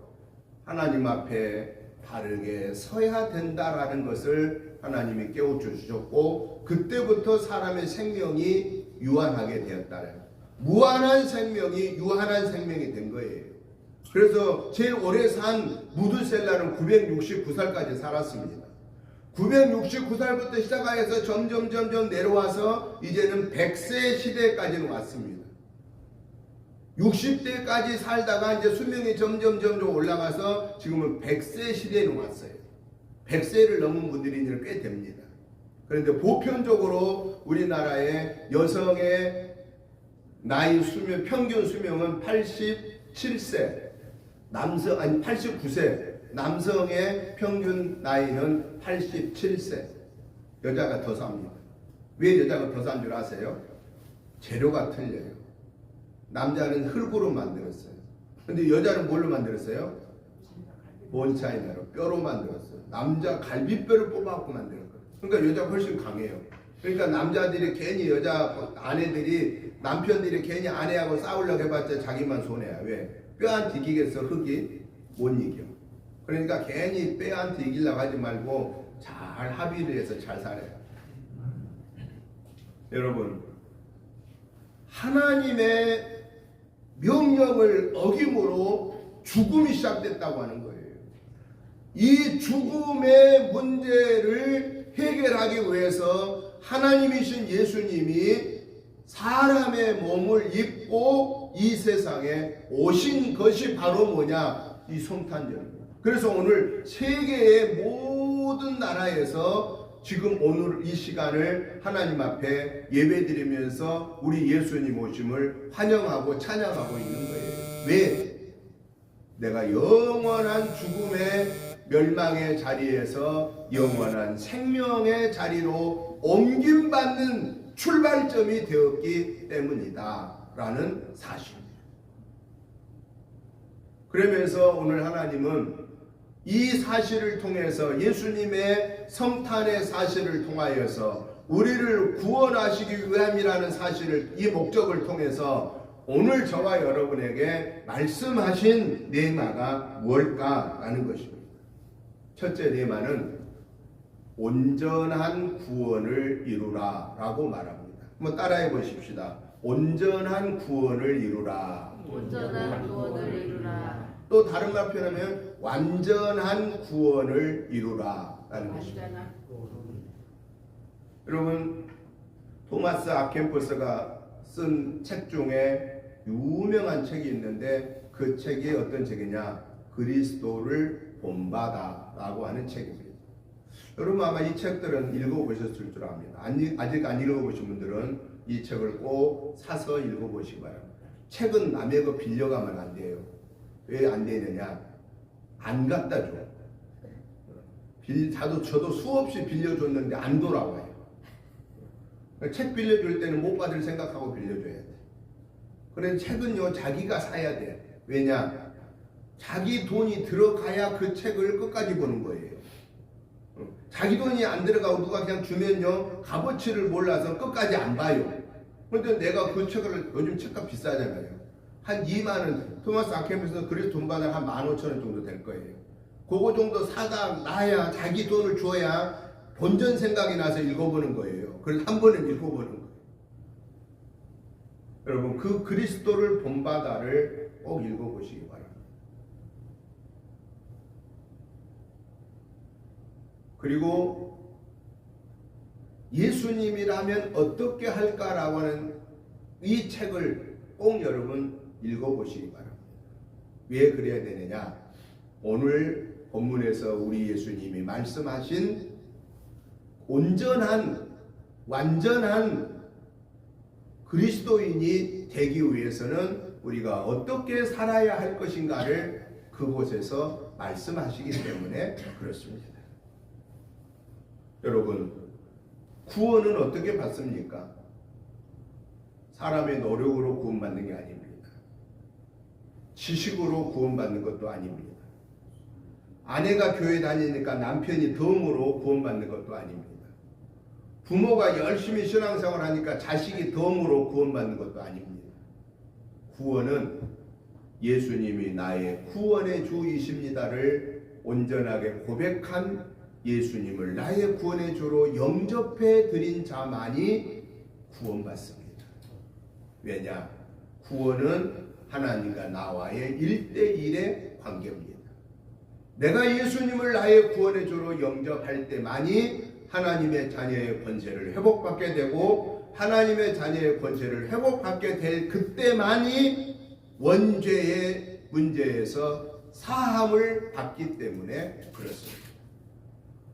하나님 앞에 바르게 서야 된다라는 것을 하나님이 깨우쳐 주셨고, 그때부터 사람의 생명이 유한하게 되었다는, 무한한 생명이 유한한 생명이 된 거예요. 그래서 제일 오래 산 무드셀라는 969살까지 살았습니다. 969살부터 시작해서 점점 내려와서 이제는 100세 시대까지는 왔습니다. 60대까지 살다가 이제 수명이 점점 올라가서 지금은 100세 시대로 왔어요. 100세를 넘은 분들이 이제 꽤 됩니다. 그런데 보편적으로 우리나라의 여성의 나이 수명, 평균 수명은 87세, 89세, 남성의 평균 나이는 87세. 여자가 더 삽니다. 왜 여자가 더 산 줄 아세요? 재료가 틀려요. 남자는 흙으로 만들었어요. 근데 여자는 뭘로 만들었어요? 본차이나로 뼈로 만들었어요. 남자 갈비뼈를 뽑아갖고 만들었거든요. 그러니까 여자가 훨씬 강해요. 그러니까 남자들이 괜히 여자 아내들이, 남편들이 괜히 아내하고 싸우려고 해봤자 자기만 손해야. 왜? 뼈한테 이기겠어? 흙이 못 이겨. 그러니까 괜히 뼈한테 이기려고 하지 말고 잘 합의를 해서 잘 살아요. 여러분, 하나님의 명령을 어김으로 죽음이 시작됐다고 하는 거예요. 이 죽음의 문제를 해결하기 위해서 하나님이신 예수님이 사람의 몸을 입고 이 세상에 오신 것이 바로 뭐냐? 이 성탄절입니다. 그래서 오늘 세계의 모든 나라에서 지금 오늘 이 시간을 하나님 앞에 예배드리면서 우리 예수님 오심을 환영하고 찬양하고 있는 거예요. 왜? 내가 영원한 죽음의 멸망의 자리에서 영원한 생명의 자리로 옮김받는 출발점이 되었기 때문이다 라는 사실입니다. 그러면서 오늘 하나님은 이 사실을 통해서, 예수님의 성탄의 사실을 통하여서 우리를 구원하시기 위함이라는 사실을, 이 목적을 통해서 오늘 저와 여러분에게 말씀하신 네마가 뭘까라는 것입니다. 첫째 네마는 온전한 구원을 이루라 라고 말합니다. 한번 따라해 보십시다. 온전한 구원을 이루라. 온전한 구원을 이루라. 또 다른 말 표현하면 완전한 구원을 이루라 라는 것입니다. 여러분, 토마스 아켄포스가 쓴 책 중에 유명한 책이 있는데 그 책이 어떤 책이냐? 그리스도를 본받아 라고 하는 책입니다. 여러분 아마 이 책들은 읽어보셨을 줄 압니다. 아직 안 읽어보신 분들은 이 책을 꼭 사서 읽어보시기 바랍니다. 책은 남의 거 빌려가면 안 돼요. 왜 안 되느냐? 안 갖다 줘. 저도 수없이 빌려줬는데 안 돌아와요. 책 빌려줄 때는 못 받을 생각하고 빌려줘야 돼. 그래서 책은요 자기가 사야 돼. 왜냐? 자기 돈이 들어가야 그 책을 끝까지 보는 거예요. 자기 돈이 안 들어가고 누가 그냥 주면요 값어치를 몰라서 끝까지 안 봐요. 그런데 내가 그 책을, 요즘 책값 비싸잖아요. 한 2만 원, 토마스 아퀴나스에서 그래서 돈 받아 한 15,000원 정도 될 거예요. 그거 정도 사다 놔야, 자기 돈을 줘야 본전 생각이 나서 읽어보는 거예요. 그래서 한 번은 읽어보는 거예요. 여러분, 그 그리스도를 본바다를 꼭 읽어보시기 바랍니다. 그리고 예수님이라면 어떻게 할까라고 하는 이 책을 꼭 여러분 읽어보시기 바랍니다. 왜 그래야 되느냐? 오늘 본문에서 우리 예수님이 말씀하신 온전한 완전한 그리스도인이 되기 위해서는 우리가 어떻게 살아야 할 것인가를 그곳에서 말씀하시기 때문에 그렇습니다. 여러분, 구원은 어떻게 받습니까? 사람의 노력으로 구원받는 게 아닙니다. 지식으로 구원받는 것도 아닙니다. 아내가 교회 다니니까 남편이 덤으로 구원받는 것도 아닙니다. 부모가 열심히 신앙생활 하니까 자식이 덤으로 구원받는 것도 아닙니다. 구원은 예수님이 나의 구원의 주이십니다를 온전하게 고백한 예수님을 나의 구원의 주로 영접해 드린 자만이 구원받습니다. 왜냐? 구원은 하나님과 나와의 1대1의 관계입니다. 내가 예수님을 나의 구원의 주로 영접할 때만이 하나님의 자녀의 권세를 회복받게 되고, 하나님의 자녀의 권세를 회복받게 될 그때만이 원죄의 문제에서 사함을 받기 때문에 그렇습니다.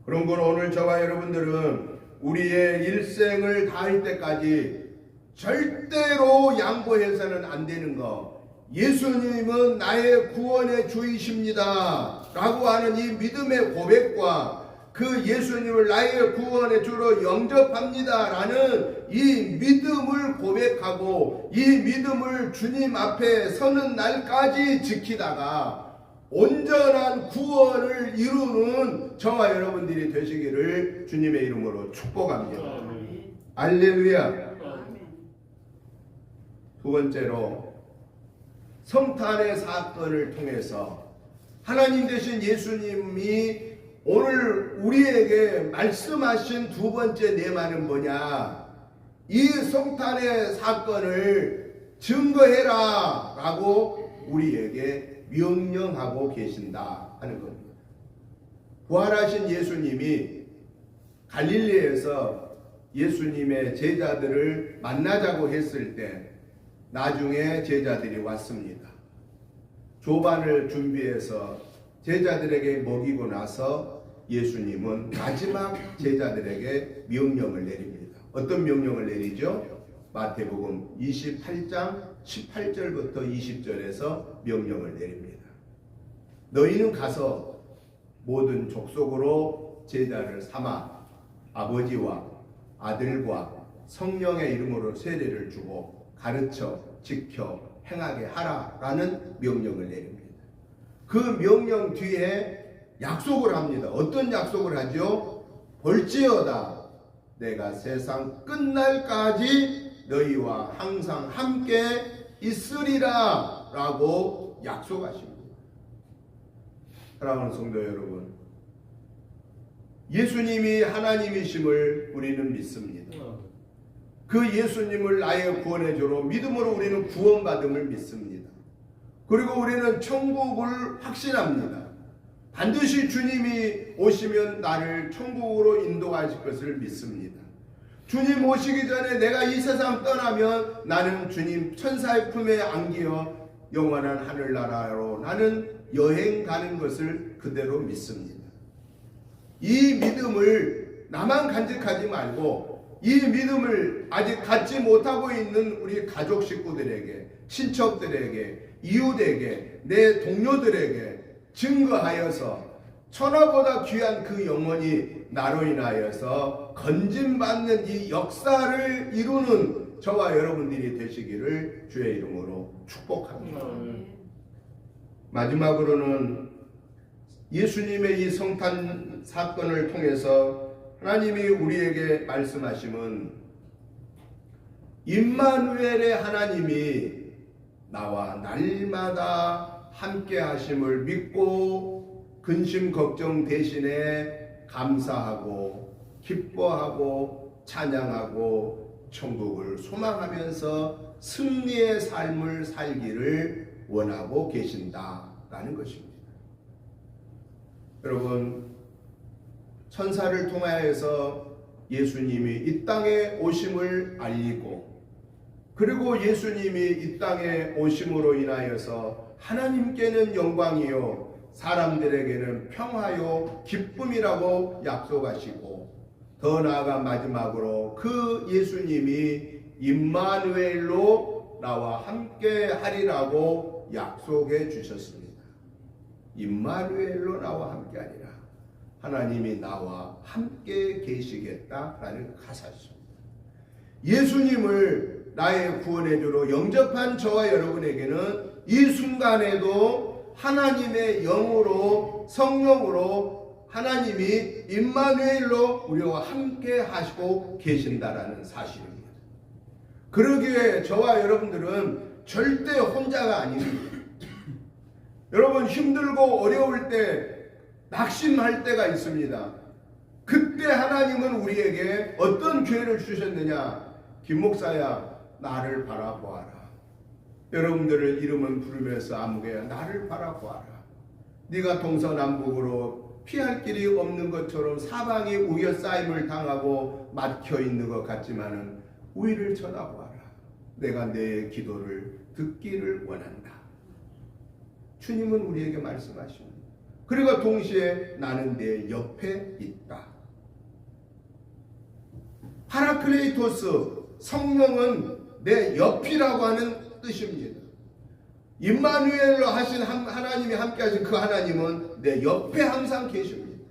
그런 걸 오늘 저와 여러분들은 우리의 일생을 다할 때까지 절대로 양보해서는 안 되는 거, 예수님은 나의 구원의 주이십니다 라고 하는 이 믿음의 고백과 그 예수님을 나의 구원의 주로 영접합니다 라는 이 믿음을 고백하고 이 믿음을 주님 앞에 서는 날까지 지키다가 온전한 구원을 이루는 저와 여러분들이 되시기를 주님의 이름으로 축복합니다. 할렐루야. 두 번째로, 성탄의 사건을 통해서 하나님 되신 예수님이 오늘 우리에게 말씀하신 두 번째 내마는 뭐냐? 이 성탄의 사건을 증거해라 라고 우리에게 명령하고 계신다 하는 겁니다. 부활하신 예수님이 갈릴리에서 예수님의 제자들을 만나자고 했을 때 나중에 제자들이 왔습니다. 조반을 준비해서 제자들에게 먹이고 나서 예수님은 마지막 제자들에게 명령을 내립니다. 어떤 명령을 내리죠? 마태복음 28장 18절부터 20절에서 명령을 내립니다. 너희는 가서 모든 족속으로 제자를 삼아 아버지와 아들과 성령의 이름으로 세례를 주고 가르쳐 지켜 행하게 하라라는 명령을 내립니다. 그 명령 뒤에 약속을 합니다. 어떤 약속을 하죠? 볼지어다 내가 세상 끝날까지 너희와 항상 함께 있으리라 라고 약속하십니다. 사랑하는 성도 여러분, 예수님이 하나님이심을 우리는 믿습니다. 그 예수님을 나의 구원의 주로 믿음으로 우리는 구원받음을 믿습니다. 그리고 우리는 천국을 확신합니다. 반드시 주님이 오시면 나를 천국으로 인도하실 것을 믿습니다. 주님 오시기 전에 내가 이 세상 떠나면 나는 주님 천사의 품에 안기어 영원한 하늘나라로 나는 여행 가는 것을 그대로 믿습니다. 이 믿음을 나만 간직하지 말고 이 믿음을 아직 갖지 못하고 있는 우리 가족 식구들에게, 친척들에게, 이웃에게, 내 동료들에게 증거하여서 천하보다 귀한 그 영혼이 나로 인하여서 건진받는 이 역사를 이루는 저와 여러분들이 되시기를 주의 이름으로 축복합니다. 마지막으로는 예수님의 이 성탄 사건을 통해서 하나님이 우리에게 말씀하심은 임마누엘의 하나님이 나와 날마다 함께 하심을 믿고 근심 걱정 대신에 감사하고 기뻐하고 찬양하고 천국을 소망하면서 승리의 삶을 살기를 원하고 계신다라는 것입니다. 여러분, 천사를 통하여서 예수님이 이 땅에 오심을 알리고, 그리고 예수님이 이 땅에 오심으로 인하여서 하나님께는 영광이요 사람들에게는 평화요 기쁨이라고 약속하시고, 더 나아가 마지막으로 그 예수님이 임마누엘로 나와 함께 하리라고 약속해 주셨습니다. 임마누엘로 나와 함께 하리라. 하나님이 나와 함께 계시겠다라는 가사입니다. 예수님을 나의 구원의 주로 영접한 저와 여러분에게는 이 순간에도 하나님의 영으로 성령으로 하나님이 임마누엘로 우리와 함께 하시고 계신다라는 사실입니다. 그러기에 저와 여러분들은 절대 혼자가 아닙니다. 여러분, 힘들고 어려울 때 낙심할 때가 있습니다. 그때 하나님은 우리에게 어떤 기회를 주셨느냐? 김 목사야, 나를 바라보아라. 여러분들을 이름은 부르면서 아무개야, 나를 바라보아라. 네가 동서남북으로 피할 길이 없는 것처럼 사방이 우겨싸임을 당하고 막혀있는 것 같지만은 위를 쳐다보아라. 내가 내 기도를 듣기를 원한다. 주님은 우리에게 말씀하십니다. 그리고 동시에 나는 내 옆에 있다. 파라클레이토스, 성령은 내 옆이라고 하는 뜻입니다. 임마누엘로 하신 하나님이 함께 하신 그 하나님은 내 옆에 항상 계십니다.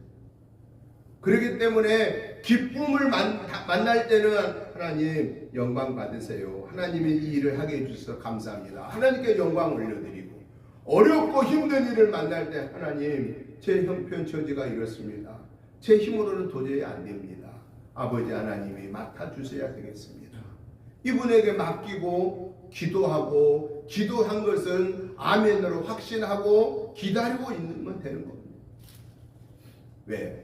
그렇기 때문에 기쁨을 만날 때는 하나님 영광 받으세요. 하나님이 이 일을 하게 해주셔서 감사합니다. 하나님께 영광 올려드리고, 어렵고 힘든 일을 만날 때 하나님 제 형편처지가 이렇습니다. 제 힘으로는 도저히 안 됩니다. 아버지 하나님이 맡아주셔야 되겠습니다. 이분에게 맡기고 기도하고, 기도한 것은 아멘으로 확신하고 기다리고 있으면 되는 겁니다. 왜?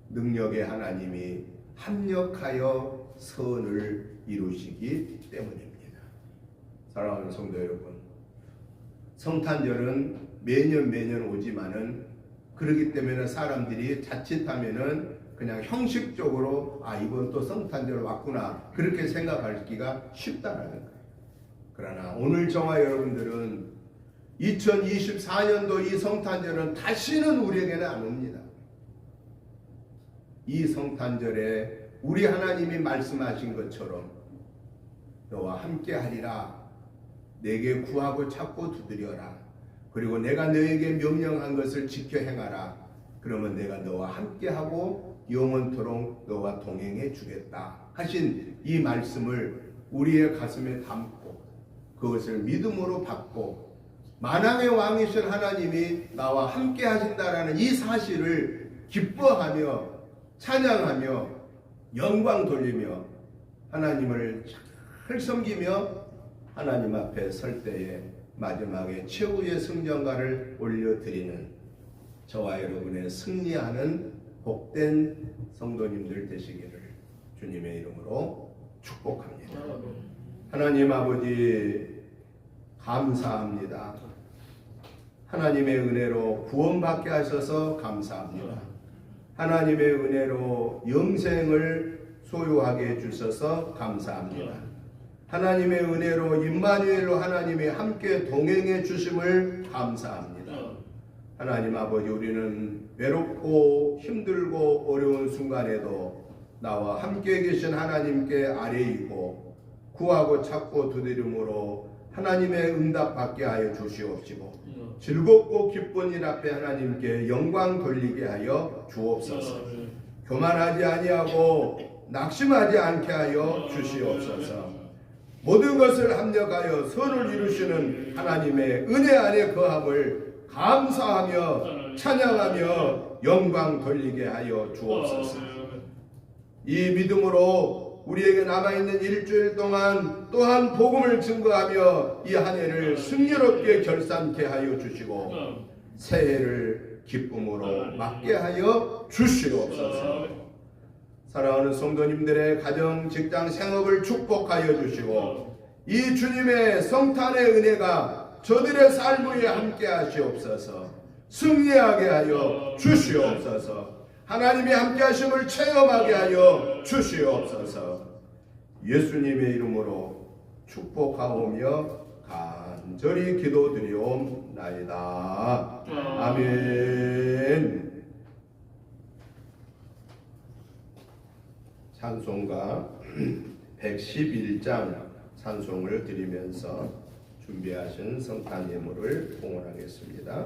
능력의 하나님이 합력하여 선을 이루시기 때문입니다. 사랑하는 성도 여러분, 성탄절은 매년 오지만은, 그렇기 때문에 사람들이 자칫하면은 그냥 형식적으로 이번 또 성탄절 왔구나 그렇게 생각하기가 쉽다라는 거예요. 그러나 오늘 저와 여러분들은 2024년도 이 성탄절은 다시는 우리에게는 안 옵니다. 이 성탄절에 우리 하나님이 말씀하신 것처럼 너와 함께 하리라. 내게 구하고 찾고 두드려라. 그리고 내가 너에게 명령한 것을 지켜 행하라. 그러면 내가 너와 함께하고 영원토록 너와 동행해 주겠다 하신 이 말씀을 우리의 가슴에 담고, 그것을 믿음으로 받고, 만왕의 왕이신 하나님이 나와 함께 하신다라는 이 사실을 기뻐하며 찬양하며 영광 돌리며 하나님을 잘 섬기며 하나님 앞에 설 때에 마지막에 최후의 승전가를 올려드리는 저와 여러분의 승리하는 복된 성도님들 되시기를 주님의 이름으로 축복합니다. 하나님 아버지 감사합니다. 하나님의 은혜로 구원받게 하셔서 감사합니다. 하나님의 은혜로 영생을 소유하게 해주셔서 감사합니다. 하나님의 은혜로 임마누엘로 하나님이 함께 동행해 주심을 감사합니다. 하나님 아버지, 우리는 외롭고 힘들고 어려운 순간에도 나와 함께 계신 하나님께 아뢰이고 구하고 찾고 두드림으로 하나님의 응답 받게 하여 주시옵시고, 즐겁고 기쁜 일 앞에 하나님께 영광 돌리게 하여 주옵소서. 교만하지 아니하고 낙심하지 않게 하여 주시옵소서. 모든 것을 합력하여 선을 이루시는 하나님의 은혜 안에 거함을 감사하며 찬양하며 영광 돌리게 하여 주옵소서. 이 믿음으로 우리에게 남아있는 일주일 동안 또한 복음을 증거하며 이 한 해를 승리롭게 결산케 하여 주시고 새해를 기쁨으로 맞게 하여 주시옵소서. 사랑하는 성도님들의 가정, 직장, 생업을 축복하여 주시고 이 주님의 성탄의 은혜가 저들의 삶 위에 함께 하시옵소서. 승리하게 하여 주시옵소서. 하나님의 함께 하심을 체험하게 하여 주시옵소서. 예수님의 이름으로 축복하오며 간절히 기도드리옵나이다. 아멘. 찬송가 111장 찬송을 드리면서 준비하신 성탄 예물을 봉헌하겠습니다.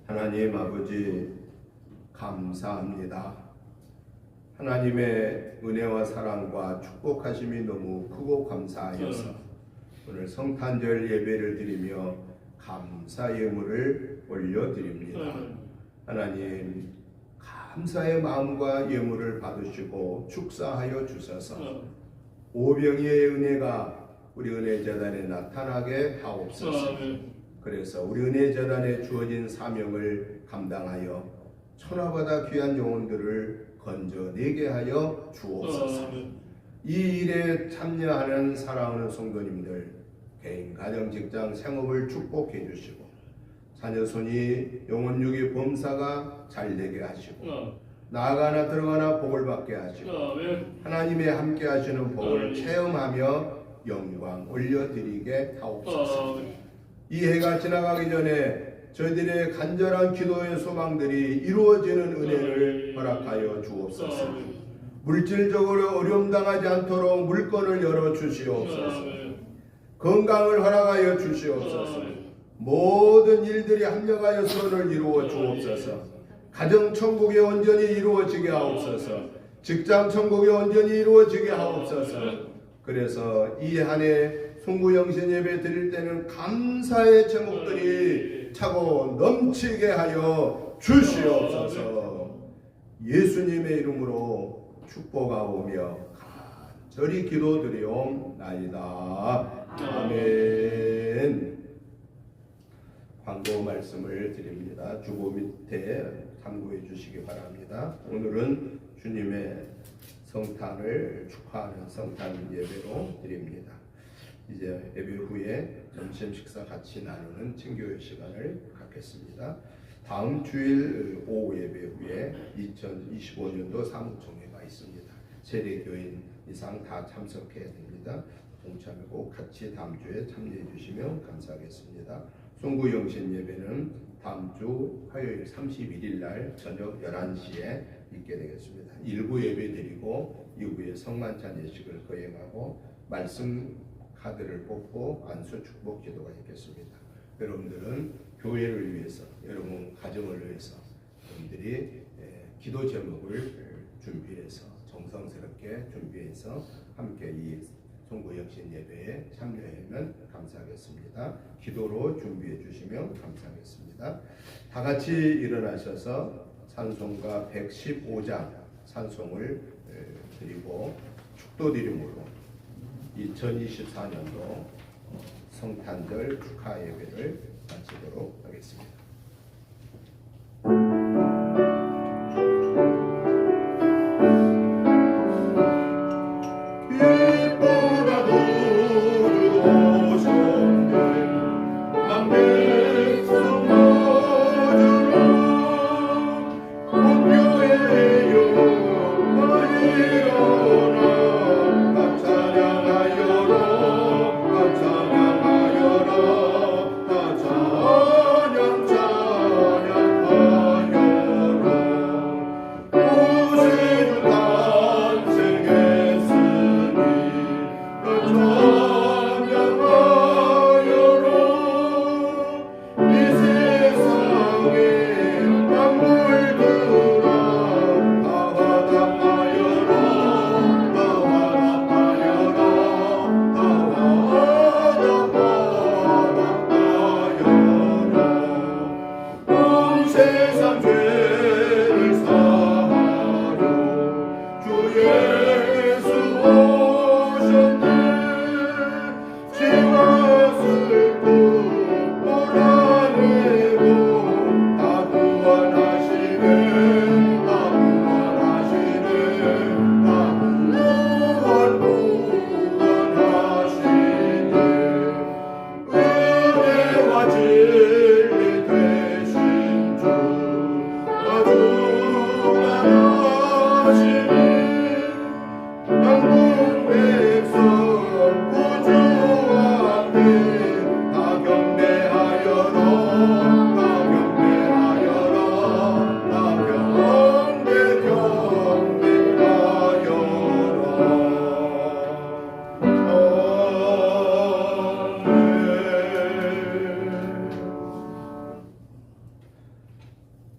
하나님 아버지 감사합니다. 하나님의 은혜와 사랑과 축복하심이 너무 크고 감사하여서 오늘 성탄절 예배를 드리며 감사 예물을 올려드립니다. 하나님 감사의 마음과 예물을 받으시고 축사하여 주셔서 오병이의 은혜가 우리 은혜재단에 나타나게 하옵소서. 그래서 우리 은혜재단에 주어진 사명을 감당하여 천하보다 귀한 영혼들을 건져내게 하여 주옵소서. 이 일에 참여하는 사랑하는 성도님들 개인, 가정, 직장, 생업을 축복해 주시고 자녀손이 영혼육의 범사가 잘되게 하시고 나아가나 들어가나 복을 받게 하시고 하나님의 함께 하시는 복을 체험하며 영광 올려드리게 하옵소서. 이 해가 지나가기 전에 저희들의 간절한 기도의 소망들이 이루어지는 은혜를 허락하여 주옵소서. 물질적으로 어려움 당하지 않도록 물건을 열어 주시옵소서. 건강을 허락하여 주시옵소서. 모든 일들이 합력하여 선을 이루어 주옵소서. 가정 천국이 온전히 이루어지게 하옵소서. 직장 천국이 온전히 이루어지게 하옵소서. 그래서 이 한 해 송구영신 예배 드릴 때는 감사의 제목들이 차고 넘치게 하여 주시옵소서. 예수님의 이름으로 축복하오며 간절히 기도드리옵나이다. 아멘. 광고 말씀을 드립니다. 주보 밑에 참고해 주시기 바랍니다. 오늘은 주님의 성탄을 축하하는 성탄 예배로 드립니다. 이제 예배 후에 점심 식사 같이 나누는 친교회 시간을 갖겠습니다. 다음 주일 오후 예배 후에 2025년도 사무총회가 있습니다. 세례교인 이상 다 참석해야 됩니다. 동참해 꼭 같이 다음 주에 참여해 주시면 감사하겠습니다. 송구영신 예배는 다음 주 화요일 31일 날 저녁 11시에 있게 되겠습니다. 1부 예배 드리고 이후에 성만찬 예식을 거행하고 말씀 카드를 뽑고 안수 축복 기도가 있겠습니다. 여러분들은 교회를 위해서, 여러분 가정을 위해서 여러분들이 기도 제목을 준비해서 정성스럽게 준비해서 함께 이 송구영신 예배에 참여하면 감사하겠습니다. 기도로 준비해 주시면 감사하겠습니다. 다 같이 일어나셔서 찬송가 115장 찬송을 드리고 축도드림으로 2024년도 성탄절 축하 예배를 마치도록 하겠습니다.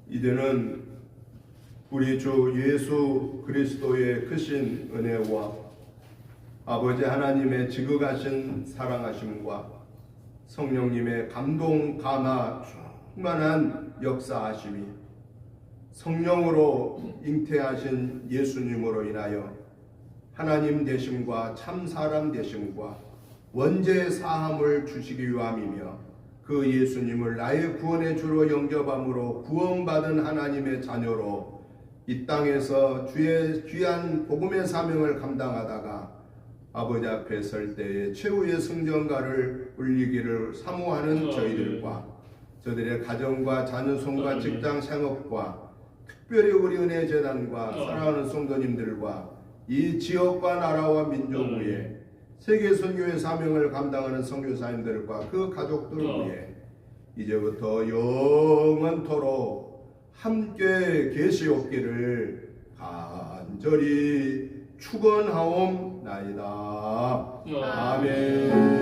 이제는 우리 주 예수 그리스도의 크신 은혜와 아버지 하나님의 지극하신 사랑하심과 성령님의 감동 감화 충만한 역사하심이 성령으로 잉태하신 예수님으로 인하여 하나님 되심과 참 사람 되심과 원죄 사함을 주시기 위함이며 그 예수님을 나의 구원의 주로 영접함으로 구원받은 하나님의 자녀로 이 땅에서 주의 귀한 복음의 사명을 감당하다가 아버지 앞에 설 때에 최후의 승전가를 울리기를 사모하는 저희들과 저들의 가정과 자녀손과 직장 생업과 특별히 우리 은혜재단과 사랑하는 성도님들과 이 지역과 나라와 민족 위에 세계 선교의 사명을 감당하는 선교사님들과 그 가족들 위해 이제부터 영원토록 함께 계시옵기를 간절히 축원하옵나이다. 아멘.